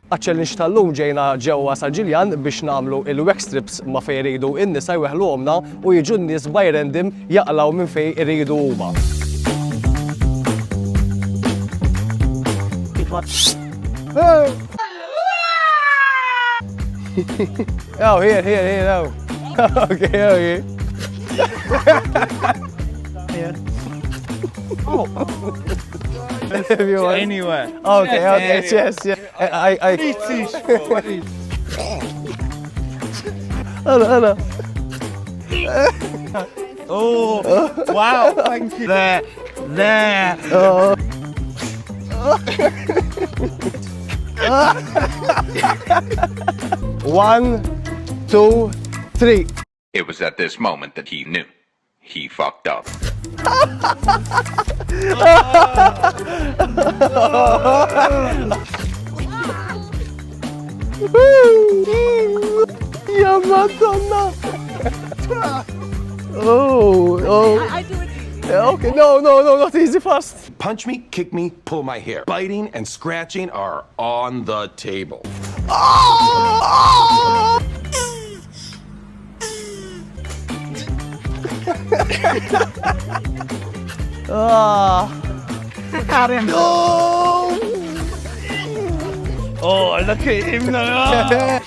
Għaċ-challenge tal-lum ġejna ġewwa sa Giljan biex nagħmlu il-wax strips ma fejn iridu n-nisa iwaħħluhomna u jiġu n-nies by random jaqlaw minn fejn iridu huma. Oh, here, oh. Okay. Here. Oh. If you want. Anywhere. Okay, yes. I. Please. Hello. Oh, wow, thank you. There. Oh. 1, 2, 3. It was at this moment that he knew. He fucked up. Ya Madonna. Oh. I do it. Okay, no, not easy fast. Punch me, kick me, pull my hair. Biting and scratching are on the table. Oh, look at him now.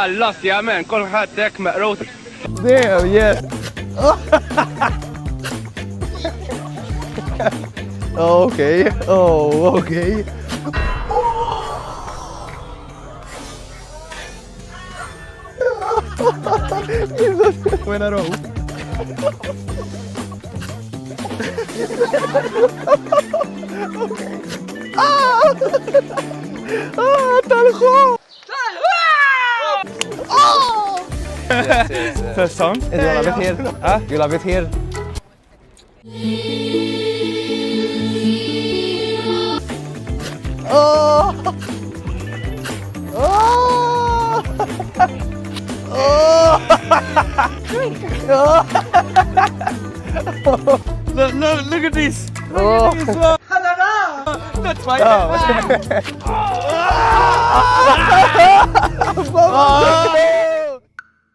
Lost, yeah, man. Kol ħadd hekk meqrut. Damn, yeah. Okay. When I roll. Talħu! First time? You love it here? Huh? You love it here? Look at this. Oh. That's my Oh.